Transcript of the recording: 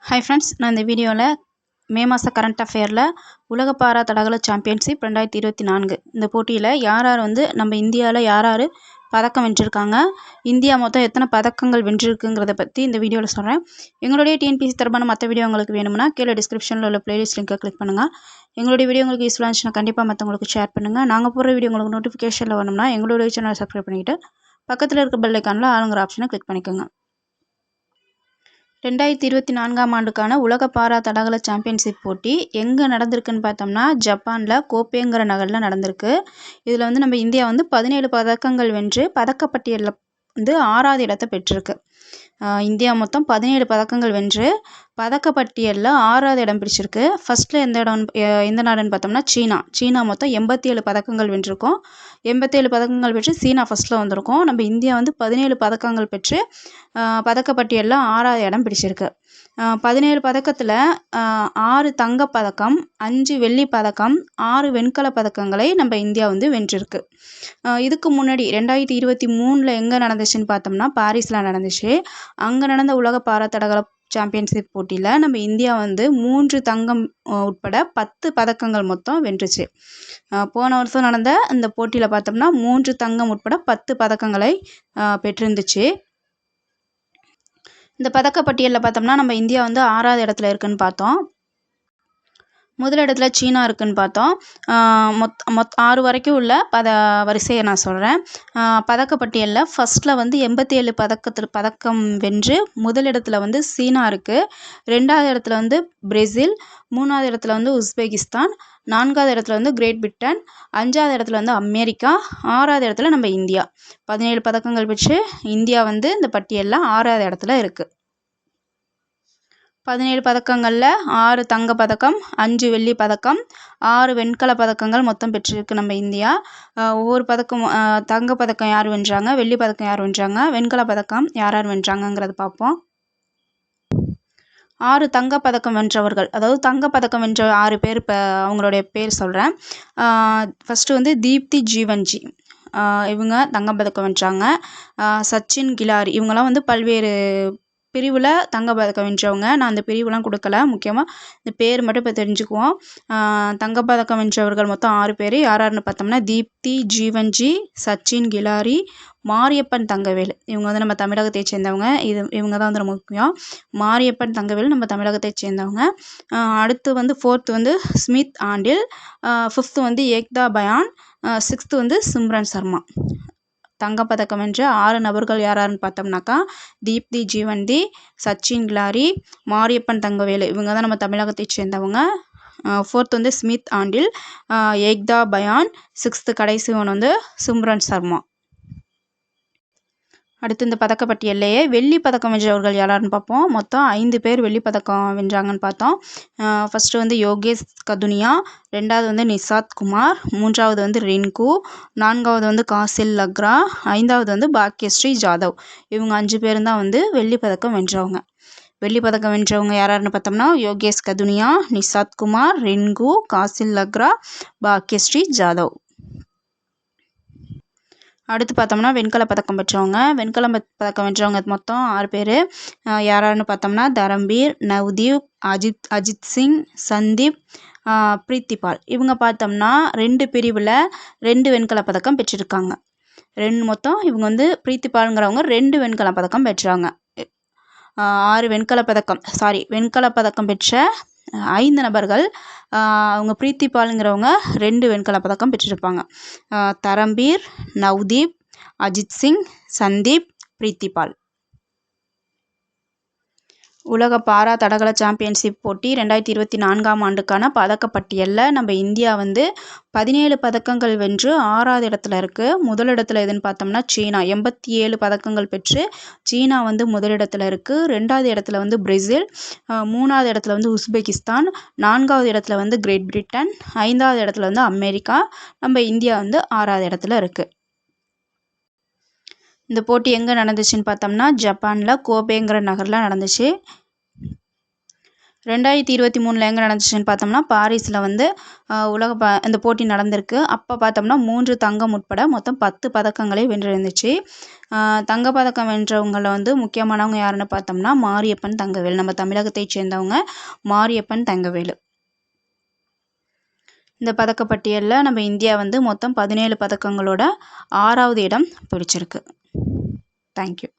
Hi friends, நான் இந்த வீடியோவில் மே மாத கரண்ட் அஃபேரில் உலக பாரா தடகள சாம்பியன்ஷிப் 2024 இந்த போட்டியில் யார் யார் நம்ம இந்தியாவில் யார் யார் பதக்கம் வென்றிருக்காங்க, இந்தியா மொத்தம் எத்தனை பதக்கங்கள் வென்றிருக்குங்கிறத பற்றி இந்த வீடியோவில் சொல்கிறேன். எங்களுடைய டிஎன்பிஎஸ்சி தொடர்பான மற்ற வீடியோ உங்களுக்கு வேணும்னா கீழே டிஸ்கிரிப்ஷனில் உள்ள பிளேலிஸ்ட் லிங்கை கிளிக் பண்ணுங்கள். எங்களுடைய வீடியோ உங்களுக்கு யூஸ்ஃபுல்லாக இருந்துச்சுன்னா கண்டிப்பாக மற்றவங்களுக்கு ஷேர் பண்ணுங்கள். நாங்கள் போடுற வீடியோ உங்களுக்கு நோட்டிஃபிகேஷனில் வரணும்னா எங்களுடைய சேனலை சப்ஸ்கிரைப் பண்ணிவிட்டு பக்கத்தில் இருக்க பெல் ஐக்கானில் ஆளுங்கிற ஆப்ஷனை கிளிக் பண்ணிக்கோங்க. 2024ஆம் ஆண்டுக்கான உலக பாரா தடகள சாம்பியன்ஷிப் போட்டி எங்கே நடந்திருக்குன்னு பார்த்தோம்னா ஜப்பானில் கோப்பேங்கிற நகரில் நடந்திருக்கு. இதில் நம்ம இந்தியா 17 பதக்கங்கள் வென்று பதக்கப்பட்டியலில் 6வது இடத்தை பெற்றிருக்கு. இந்தியா மொத்தம் 17 பதக்கங்கள் வென்று பதக்கப்பட்டியலில் 6வது இடம் பிடிச்சிருக்கு. ஃபஸ்ட்டில் எந்த நாடுன்னு பார்த்தோம்னா சீனா மொத்தம் 87 பதக்கங்கள் வென்றிருக்கோம். 87 பதக்கங்கள் பெற்று சீனா ஃபஸ்ட்டில் வந்திருக்கோம். நம்ம இந்தியா 17 பதக்கங்கள் பெற்று பதக்கப்பட்டியலில் 6வது இடம் பிடிச்சிருக்கு. 17 பதக்கத்தில் 6 தங்கப்பதக்கம், 5 வெள்ளி பதக்கம், 6 வெண்கல பதக்கங்களை நம்ம இந்தியா வென்றிருக்கு. இதுக்கு முன்னாடி 2023 எங்கே நடந்துச்சுன்னு பார்த்தோம்னா பாரிஸில் நடந்துச்சு. அங்கே நடந்த உலக பாரா தடகள சாம்பியன்ஷிப் போட்டியில் நம்ம இந்தியா 3 தங்கம் உட்பட 10 பதக்கங்கள் மொத்தம் வென்றுச்சு. போன வருஷம் நடந்த இந்த போட்டியில் பார்த்தோம்னா 3 தங்கம் உட்பட 10 பதக்கங்களை பெற்றிருந்துச்சு. இந்த பதக்கப்பட்டியலில் பார்த்தோம்னா நம்ம இந்தியா 6வது இடத்துல இருக்குன்னு பார்த்தோம். முதல் இடத்துல சீனா இருக்குன்னு பார்த்தோம். 6 வரைக்கும் உள்ள வரிசையை நான் சொல்கிறேன். பதக்கப்பட்டியலில் ஃபஸ்ட்டில் 87 பதக்கம் வென்று முதல் இடத்துல சீனா இருக்குது. 2வது இடத்துல பிரேசில், 3வது இடத்துல உஸ்பெகிஸ்தான், 4வது இடத்துல கிரேட் பிரிட்டன், 5வது இடத்துல அமெரிக்கா, 6வது இடத்துல நம்ம இந்தியா. 17 பதக்கங்கள் பெற்று இந்தியா இந்த பட்டியலில் 6வது இடத்துல இருக்குது. 17 பதக்கங்களில் 6 தங்க பதக்கம், 5 வெள்ளி பதக்கம், 6 வெண்கல பதக்கங்கள் மொத்தம் பெற்றிருக்கு நம்ம இந்தியா. ஒவ்வொரு பதக்கம் தங்க பதக்கம் யார் வென்றாங்க, வெள்ளி பதக்கம் யார் வென்றாங்க, வெண்கல பதக்கம் யார் யார் வென்றாங்கங்கிறத பார்ப்போம். 6 தங்கப்பதக்கம் வென்றவர்கள், அதாவது தங்கப்பதக்கம் வென்ற 6 பேர் இப்போ அவங்களுடைய பேர் சொல்கிறேன். ஃபஸ்ட்டு தீப்தி ஜீவன்ஜி, இவங்க தங்கப்பதக்கம் வென்றாங்க. சச்சின் கிலாரி, இவங்கெல்லாம் பல்வேறு பிரிவில் தங்கப்பதக்கம் வென்றவங்க. நான் அந்த பிரிவுலாம் கொடுக்கல, முக்கியமாக இந்த பேர் மட்டும் இப்போ தெரிஞ்சுக்குவோம். தங்கப்பதக்கம் வென்றவர்கள் மொத்தம் 6 பேர். யாராருன்னு பார்த்தோம்னா தீப்தி ஜீவன்ஜி, சச்சின் கிலாரி, மாரியப்பன் தங்கவேல், இவங்க நம்ம தமிழகத்தை சேர்ந்தவங்க. இவங்க தான் ரொம்ப முக்கியம். மாரியப்பன் தங்கவேல் நம்ம தமிழகத்தை சேர்ந்தவங்க. அடுத்து 4th ஸ்மித் ஆண்டில், 5th ஏக்தா பயான், 6th சிம்ரன் சர்மா. தங்கப்பதக்கம் வென்ற 6 நபர்கள் யாராருன்னு பார்த்தோம்னாக்கா தீப்தி ஜீவன்தி, சச்சின் கிலாரி, மாரியப்பன் தங்கவேலு, இவங்க தான் நம்ம தமிழகத்தை சேர்ந்தவங்க. 4th ஸ்மித் ஆண்டில், ஏக்தா பயான், 6th கடைசிவன் சிம்ரன் சர்மா. அடுத்து இந்த பதக்கப்பட்டியல்லையே வெள்ளி பதக்கம் வென்றவர்கள் யாராருன்னு பார்ப்போம். மொத்தம் 5 பேர் வெள்ளி பதக்கம் வென்றாங்கன்னு பார்த்தோம். ஃபஸ்ட்டு யோகேஷ் கதுனியா, 2வது நிசாத் குமார், 3வது ரின்கு, 4வது காசில் லக்ரா, 5வது பாக்யஸ்ரீ ஜாதவ். இவங்க 5 பேரும் தான் வெள்ளி பதக்கம் வென்றவங்க. வெள்ளி பதக்கம் வென்றவங்க யாராருன்னு பார்த்தோம்னா யோகேஷ் கதுனியா, நிசாத் குமார், ரின்கு, காசில் லக்ரா, பாக்யஸ்ரீ ஜாதவ். அடுத்து பார்த்தோம்னா வெண்கல பதக்கம் பெற்றவங்க. வெண்கல பதக்கம் வென்றவங்க மொத்தம் 6 பேர். யாராருன்னு பார்த்தோம்னா தரம்பீர், நவ்தீப், அஜித் சிங், சந்தீப், பிரீத்திபால். இவங்க பார்த்தோம்னா 2 பிரிவில் 2 வெண்கல பதக்கம் பெற்றிருக்காங்க. மொத்தம் இவங்க பிரீத்திபாலுங்கிறவங்க 2 வெண்கல பதக்கம் பெற்றாங்க. 6 வெண்கல பதக்கம் பெற்ற 5 நபர்கள். அவங்க பிரீத்திபாலுங்கிறவங்க 2 வெண்கல பதக்கம் பெற்றிருப்பாங்க. தரம்பீர், நவ்தீப், அஜித் சிங், சந்தீப், பிரீத்திபால். உலக பாரா தடகள சாம்பியன்ஷிப் போட்டி 2024ஆம் ஆண்டுக்கான பதக்கப்பட்டியலில் நம்ம இந்தியா 17 பதக்கங்கள் வென்று 6வது இடத்துல இருக்குது. முதலிடத்தில் எதுன்னு பார்த்தோம்னா சீனா 87 பதக்கங்கள் பெற்று சீனா முதலிடத்தில் இருக்குது. 2வது இடத்துல பிரேசில், 3வது இடத்துல உஸ்பெகிஸ்தான், 4வது இடத்துல கிரேட் பிரிட்டன், 5வது இடத்துல அமெரிக்கா. நம்ம இந்தியா 6வது இடத்துல இருக்குது. இந்த போட்டி எங்கே நடந்துச்சுன்னு பார்த்தோம்னா ஜப்பானில் கோபேங்கிற நகரில் நடந்துச்சு. 2023 எங்கே நடந்துச்சுன்னு பார்த்தோம்னா பாரிஸில் வந்து இந்த போட்டி நடந்திருக்கு. அப்போ பார்த்தோம்னா 3 தங்கம் உட்பட மொத்தம் 10 பதக்கங்களை வென்றிருந்துச்சு. தங்கப்பதக்கம் வென்றவங்கள வந்து முக்கியமானவங்க யாருன்னு பார்த்தோம்னா மாரியப்பன் தங்கவேலு. நம்ம தமிழகத்தைச் சேர்ந்தவங்க மாரியப்பன் தங்கவேலு. இந்த பதக்கப்பட்டியலில் நம்ம இந்தியா வந்து மொத்தம் 17 பதக்கங்களோட 6வது இடம் பிடிச்சிருக்கு. தேங்க்யூ.